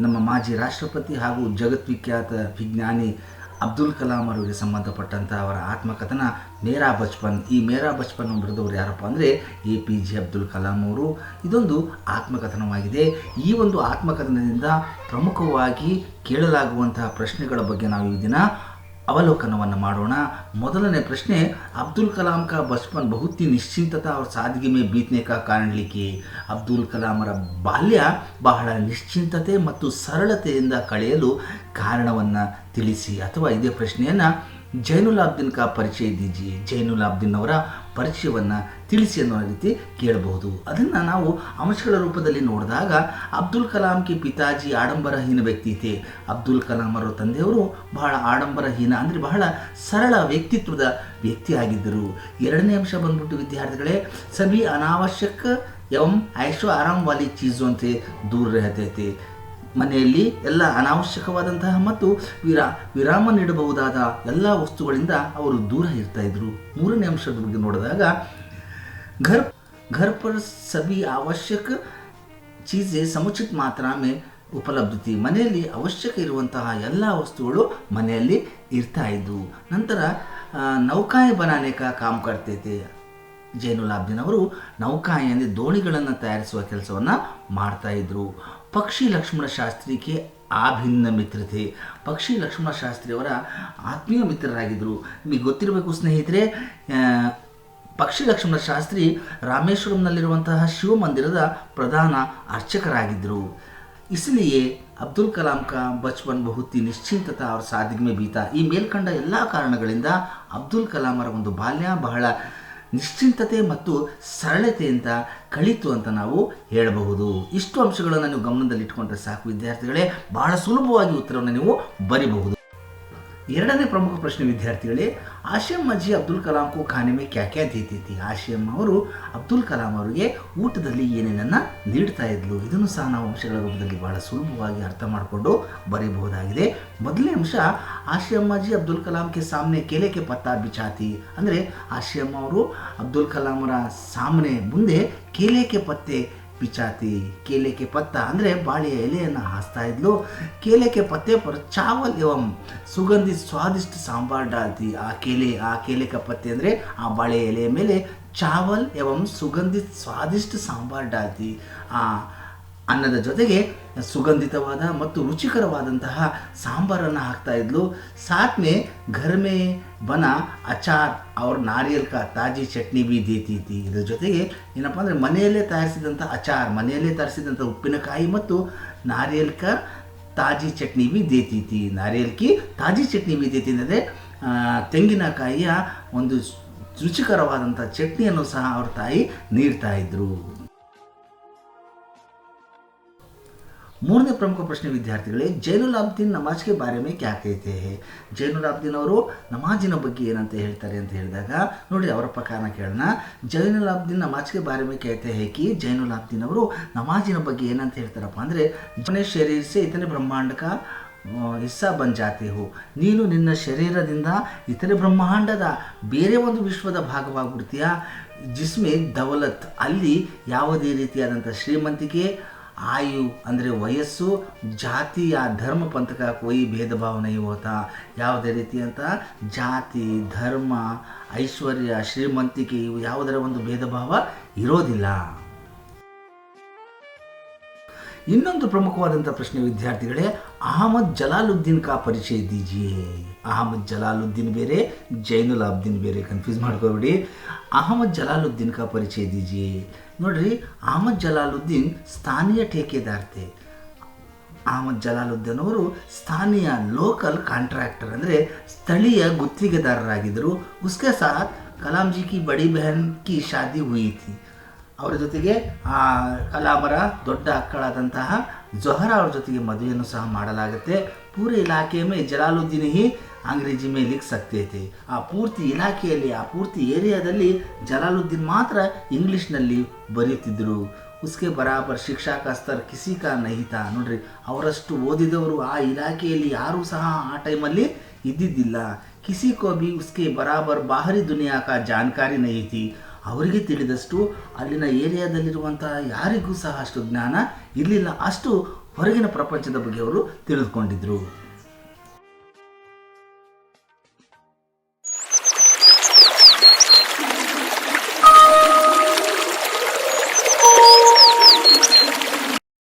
ನಮ್ಮ ಮಾಜಿ ರಾಷ್ಟ್ರಪತಿ ಹಾಗೂ ಜಗದ್ವಿಖ್ಯಾತ ವಿಜ್ಞಾನಿ ಅಬ್ದುಲ್ ಕಲಾಂ ಅವರಿಗೆ ಸಂಬಂಧಪಟ್ಟಂಥ ಅವರ ಆತ್ಮಕಥನ ಮೇರಾ ಬಚ್ಪನ್. ಈ ಮೇರಾ ಬಚ್ಪನ್ ಬರೆದವರು ಯಾರಪ್ಪ ಅಂದರೆ APJ ಅಬ್ದುಲ್ ಕಲಾಂ ಅವರು. ಇದೊಂದು ಆತ್ಮಕಥನವಾಗಿದೆ. ಈ ಒಂದು ಆತ್ಮಕಥನದಿಂದ ಪ್ರಮುಖವಾಗಿ ಕೇಳಲಾಗುವಂತಹ ಪ್ರಶ್ನೆಗಳ ಬಗ್ಗೆ ನಾವು ಈ ದಿನ ಅವಲೋಕನವನ್ನು ಮಾಡೋಣ. ಮೊದಲನೇ ಪ್ರಶ್ನೆ, ಅಬ್ದುಲ್ ಕಲಾಂ ಕಾ ಬಚ್ಪನ್ ಬಹುತ್ ही ನಿಶ್ಚಿಂತತಾ और सादगी में बीतने का कारण लिखिए. ಅಬ್ದುಲ್ ಕಲಾಮರ ಬಾಲ್ಯ ಬಹಳ ನಿಶ್ಚಿಂತತೆ ಮತ್ತು ಸರಳತೆಯಿಂದ ಕಳೆಯಲು ಕಾರಣವನ್ನು ತಿಳಿಸಿ. ಅಥವಾ ಇದೇ ಪ್ರಶ್ನೆಯನ್ನು ಜೈನುಲಾಬ್ದೀನ್ ಕಾ ಪರಿಚಯ ದೀಜಿಯೇ, ಜೈನುಲಾಬ್ದೀನ್ ಅವರ ಪರಿಚಯವನ್ನು ತಿಳಿಸಿ ಅನ್ನೋ ರೀತಿ ಕೇಳಬಹುದು. ಅದನ್ನು ನಾವು ಅಂಶಗಳ ರೂಪದಲ್ಲಿ ನೋಡಿದಾಗ ಅಬ್ದುಲ್ ಕಲಾಂ ಕಿ ಪಿತಾಜಿ ಆಡಂಬರಹೀನ ವ್ಯಕ್ತಿ थे. ಅಬ್ದುಲ್ ಕಲಾಂ ಅವರ ತಂದೆಯವರು ಬಹಳ ಆಡಂಬರಹೀನ ಅಂದರೆ ಬಹಳ ಸರಳ ವ್ಯಕ್ತಿತ್ವದ ವ್ಯಕ್ತಿಯಾಗಿದ್ದರು. ಎರಡನೇ ಅಂಶ ಬಂದ್ಬಿಟ್ಟು ವಿದ್ಯಾರ್ಥಿಗಳೇ, ಸಭಿ ಅನಾವಶ್ಯಕ ಎವಂ ಐಶೋ ಆರಾಮ್ ವಾಲಿ ಚೀಜೋं से दूर रहते थे. ಮನೆಯಲ್ಲಿ ಎಲ್ಲ ಅನಾವಶ್ಯಕವಾದಂತಹ ಮತ್ತು ವಿರಾಮ ನೀಡಬಹುದಾದ ಎಲ್ಲ ವಸ್ತುಗಳಿಂದ ಅವರು ದೂರ ಇರ್ತಾಯಿದ್ರು. ಮೂರನೇ ಅಂಶದ ಬಗ್ಗೆ ನೋಡಿದಾಗ ಘರ್ ಪರ್ ಸಭಿ ಅವಶ್ಯಕ ಚೀಜೆ ಸಮುಚಿತ ಮಾತ್ರಾ ಮೇ ಉಪಲಬ್ಧ ಥಿ. ಮನೆಯಲ್ಲಿ ಅವಶ್ಯಕ ಇರುವಂತಹ ಎಲ್ಲ ವಸ್ತುಗಳು ಮನೆಯಲ್ಲಿ ಇರ್ತಾ ಇದ್ವು. ನಂತರ ನೌಕಾಯೆ ಬನಾನೆ ಕಾ ಕಾಮ್ ಕರ್ತೆ ಥೆ. ಜೈನುಲಾಬ್ದೀನ್ ಅವರು ನೌಕಾಯೆ ಅಂದರೆ ದೋಣಿಗಳನ್ನು ತಯಾರಿಸುವ ಕೆಲಸವನ್ನು ಮಾಡ್ತಾಯಿದ್ರು. ಪಕ್ಷಿ ಲಕ್ಷ್ಮಣ ಶಾಸ್ತ್ರಿಗೆ ಆಭಿನ್ನ ಮಿತ್ರತೆ. ಪಕ್ಷಿ ಲಕ್ಷ್ಮಣ ಶಾಸ್ತ್ರಿಯವರ ಆತ್ಮೀಯ ಮಿತ್ರರಾಗಿದ್ದರು. ನಿಮಗೆ ಗೊತ್ತಿರಬೇಕು ಸ್ನೇಹಿತರೆ, ಪಕ್ಷಿ ಲಕ್ಷ್ಮಣ ಶಾಸ್ತ್ರಿ ರಾಮೇಶ್ವರಂನಲ್ಲಿರುವಂತಹ ಶಿವಮಂದಿರದ ಪ್ರಧಾನ ಅರ್ಚಕರಾಗಿದ್ದರು. ಇಸ್ಲಿಯೇ ಅಬ್ದುಲ್ ಕಲಾಂ ಕಾ ಬಚ್ಪನ್ ಬಹುತ್ ही ನಿಶ್ಚಿಂತತಾ और सादगी में बीता. ಈ ಮೇಲ್ಕಂಡ ಎಲ್ಲ ಕಾರಣಗಳಿಂದ ಅಬ್ದುಲ್ ಕಲಾಮರ ಒಂದು ಬಾಲ್ಯ ಬಹಳ ನಿಶ್ಚಿಂತತೆ ಮತ್ತು ಸರಳತೆಯಿಂದ ಕಳೀತು ಅಂತ ನಾವು ಹೇಳಬಹುದು. ಇಷ್ಟು ಅಂಶಗಳನ್ನು ನೀವು ಗಮನದಲ್ಲಿಟ್ಟುಕೊಂಡ್ರೆ ಸಾಕು ವಿದ್ಯಾರ್ಥಿಗಳೇ, ಬಹಳ ಸುಲಭವಾಗಿ ಉತ್ತರವನ್ನು ನೀವು ಬರೀಬಹುದು. ಎರಡನೇ ಪ್ರಮುಖ ಪ್ರಶ್ನೆ ವಿದ್ಯಾರ್ಥಿಗಳೇ, ಆಶಿಯಂ ಅಜ್ಜಿ ಅಬ್ದುಲ್ ಕಲಾಂ ಕೋ ಖಾನೆ ಮೇ ಕ್ಯಾ ಕ್ಯಾ ದೇತಿ ಥಿ. ಆಶಿಯಂ ಅವರು ಅಬ್ದುಲ್ ಕಲಾಂ ಅವರಿಗೆ ಊಟದಲ್ಲಿ ಏನೇನನ್ನು ನೀಡ್ತಾ ಇದ್ಲು. ಇದನ್ನು ಸಹ ನಾವು ಅಂಶಗಳ ರೂಪದಲ್ಲಿ ಬಹಳ ಸುಲಭವಾಗಿ ಅರ್ಥ ಮಾಡಿಕೊಂಡು ಬರೀಬಹುದಾಗಿದೆ. ಮೊದಲನೇ ಅಂಶ, ಆಶಿಯಂ ಅಜ್ಜಿ ಅಬ್ದುಲ್ ಕಲಾಂ ಕೆ ಸಾಮ್ನೆ ಕೇಲೆ ಕೆ ಪತ್ತಾ ಬಿಚಾತಿ. ಅಂದರೆ ಆಶಿಯಂ ಅವರು ಅಬ್ದುಲ್ ಕಲಾಮರ ಸಾಮನೆ ಮುಂದೆ ಕೇಲೆ ಕೆ ಪತ್ತೆ ಪಿಚಾತಿ. ಕೇಲೆ ಕೆ ಪತ್ತ ಅಂದರೆ ಬಾಳೆಯ ಎಲೆಯನ್ನು ಹಾಸ್ತಾ ಇದ್ಲು. ಕೇಲೆ ಕೆ ಪತ್ತೆ ಪರ ಚಾವಲ್ ಎವಂ ಸುಗಂಧಿತ ಸ್ವಾದಿಷ್ಟ ಸಾಂಬಾರ್ ಡಾಲ್ತಿ. ಆ ಕೇಲೆ ಕ ಪತ್ತೆ ಅಂದರೆ ಆ ಬಾಳೆಯ ಎಲೆಯ ಮೇಲೆ ಚಾವಲ್ ಎವಂ ಸುಗಂಧಿತ ಸ್ವಾದಿಷ್ಟ ಸಾಂಬಾರ್ ಡಾಲ್ತಿ. ಆ ಅನ್ನದ ಜೊತೆಗೆ ಸುಗಂಧಿತವಾದ ಮತ್ತು ರುಚಿಕರವಾದಂತಹ ಸಾಂಬಾರನ್ನು ಹಾಕ್ತಾ ಇದ್ಲು. ಸಾಥ್ ಮೇ ಘರ್ ಮೇ ಬನ ಅಚಾರ್ ಅವ್ರ ನಾರಿಯಲ್ ಕಾ ತಾಜಿ ಚಟ್ನಿ ಬಿ ದೇತಿ ಥಿ. ಇದರ ಜೊತೆಗೆ ಏನಪ್ಪ ಅಂದರೆ ಮನೆಯಲ್ಲೇ ತಯಾರಿಸಿದಂಥ ಅಚಾರ್, ಮನೆಯಲ್ಲೇ ತಯಾರಿಸಿದಂಥ ಉಪ್ಪಿನಕಾಯಿ ಮತ್ತು ನಾರಿಯಲ್ ಕಾ ತಾಜಿ ಚಟ್ನಿ ಬಿ ದೇತಿ ಥಿ. ನಾರಿಯಲ್ ಕಿ ತಾಜಿ ಚಟ್ನಿ ಬಿ ದೇತಿ ಅಂದರೆ ತೆಂಗಿನಕಾಯಿಯ ಒಂದು ರುಚಿಕರವಾದಂಥ ಚಟ್ನಿಯನ್ನು ಸಹ ಅವ್ರ ತಾಯಿ ನೀಡ್ತಾ ಇದ್ರು. ಮೂರನೇ ಪ್ರಮುಖ ಪ್ರಶ್ನೆ ವಿದ್ಯಾರ್ಥಿಗಳೇ, ಜೈನುಲಾಬ್ದೀನ್ ನಮಾಜ್ ಕೆ ಬಾರೆ ಮೇ ಕ್ಯಾ ಕಹತೆ ಹೈ. ಜೈನುಲಾಬ್ದೀನ್ ಅವರು ನಮಾಜಿನ ಬಗ್ಗೆ ಏನಂತ ಹೇಳ್ತಾರೆ ಅಂತ ಹೇಳಿದಾಗ ನೋಡಿ ಅವರ ಪ್ರಕಾರ ಕೇಳೋಣ. ಜೈನುಲಾಬ್ದೀನ್ ನಮಾಜ್ ಕೆ ಬಾರೆ ಮೇ ಕಹತೆ ಹೈ ಕಿ, ಜೈನುಲಾಬ್ದೀನ್ ಅವರು ನಮಾಜಿನ ಬಗ್ಗೆ ಏನಂತ ಹೇಳ್ತಾರಪ್ಪ ಅಂದರೆ, ಜನೆ ಶರೀರ ಸೆ ಇತನೆ ಬ್ರಹ್ಮಾಂಡ ಕಾ ಹಿಸ್ಸಾ ಬನ್ ಜಾತೆ ಹೋ. ನೀನು ನಿನ್ನ ಶರೀರದಿಂದ ಇತರೆ ಬ್ರಹ್ಮಾಂಡದ ಬೇರೆ ಒಂದು ವಿಶ್ವದ ಭಾಗವಾಗಿಬಿಡ್ತೀಯ. ಜಿಸ್ಮೆ ದೌಲತ್, ಅಲ್ಲಿ ಯಾವುದೇ ರೀತಿಯಾದಂಥ ಶ್ರೀಮಂತಿಕೆ, ಆಯು ಅಂದರೆ ವಯಸ್ಸು, ಜಾತಿ ಯಾ ಧರ್ಮ ಪಂಥ ಕಾ ಕೋಯಿ ಭೇದ ಭಾವ ನಹೀ ಹೋತಾ. ಯಾವುದೇ ರೀತಿಯಂಥ ಜಾತಿ, ಧರ್ಮ, ಐಶ್ವರ್ಯ, ಶ್ರೀಮಂತಿಕೆ ಇವು ಯಾವುದರ ಒಂದು ಭೇದ ಭಾವ ಇರೋದಿಲ್ಲ. ಇನ್ನೊಂದು ಪ್ರಮುಖವಾದಂಥ ಪ್ರಶ್ನೆ ವಿದ್ಯಾರ್ಥಿಗಳೇ, ಅಹಮದ್ ಜಲಾಲುದ್ದೀನ್ ಕಾ ಪರಿಚಯ ದೀಜಿಯೇ. ಅಹಮದ್ ಜಲಾಲುದ್ದೀನ್ ಬೇರೆ, ಜೈನುಲಾಬ್ದೀನ್ ಬೇರೆ, ಕನ್ಫ್ಯೂಸ್ ಮಾಡ್ಕೋಬೇಡಿ. ಅಹಮದ್ ಜಲಾಲುದ್ದೀನ್ ಕಾ ಪರಿಚಯ ದೀಜಿಯೇ. ನೋಡ್ರಿ, ಅಹಮದ್ ಜಲಾಲುದ್ದೀನ್ ಸ್ಥಾನೀಯ ಠೇಕೆದಾರ್ थे. ಅಹಮದ್ ಜಲಾಲುದ್ದೀನ್ ಅವರು ಸ್ಥಾನೀಯ ಲೋಕಲ್ ಕಾಂಟ್ರಾಕ್ಟರ್ ಅಂದರೆ ಸ್ಥಳೀಯ ಗುತ್ತಿಗೆದಾರರಾಗಿದ್ದರು. ಉಸ್ಕೆ ಸಾಥ್ ಕಲಾಂ ಜಿ ಕಿ ಬಡಿ ಬಹನ್ ಕಿ ಶಾದಿ ಹುಯಿ ಥಿ. ಅವರ ಜೊತೆಗೆ ಕಲಾಮರ ದೊಡ್ಡ ಅಕ್ಕಳಾದಂತಹ ಜೊಹರಾ ಅವ್ರ ಜೊತೆಗೆ ಮದುವೆಯನ್ನು ಸಹ ಮಾಡಲಾಗುತ್ತೆ. ಪೂರೆ ಇಲಾಖೆ ಮೇ ಜಲಾಲುದ್ದೀನ್ ಹಿ ಅಂಗ್ರೇಜಿ ಮೇ ಲಿಖ್ ಸಕ್ತೆ ಥೆ. ಆ ಪೂರ್ತಿ ಇಲಾಖೆಯಲ್ಲಿ, ಆ ಪೂರ್ತಿ ಏರಿಯಾದಲ್ಲಿ ಜಲಾಲುದ್ದೀನ್ ಮಾತ್ರ ಇಂಗ್ಲೀಷ್ನಲ್ಲಿ ಬರೆಯುತ್ತಿದ್ದರು. ಉಸ್ಕೆ ಬರಾಬರ್ ಶಿಕ್ಷಾ ಕಾ ಸ್ತರ್ ಕಿಸಿ ಕಾ ನಹಿ ಥಾ. ನೋಡ್ರಿ, ಅವರಷ್ಟು ಓದಿದವರು ಆ ಇಲಾಖೆಯಲ್ಲಿ ಯಾರೂ ಸಹ ಆ ಟೈಮಲ್ಲಿ ಇದ್ದಿದ್ದಿಲ್ಲ. ಕಿಸಿ ಕೋ ಭಿ ಉಸ್ಕೆ ಬರಾಬರ್ ಬಾಹರಿ ದುನಿಯಾ ಕಾ ಜಾನ್ಕಾರಿ ನಹಿ ಥಿ. ಅವರಿಗೆ ತಿಳಿದಷ್ಟು ಅಲ್ಲಿನ ಏರಿಯಾದಲ್ಲಿರುವಂಥ ಯಾರಿಗೂ ಸಹ ಅಷ್ಟು ಜ್ಞಾನ ಇರಲಿಲ್ಲ. ಅಷ್ಟು ಹೊರಗಿನ ಪ್ರಪಂಚದ ಬಗ್ಗೆ ಅವರು ತಿಳಿದುಕೊಂಡಿದ್ರು.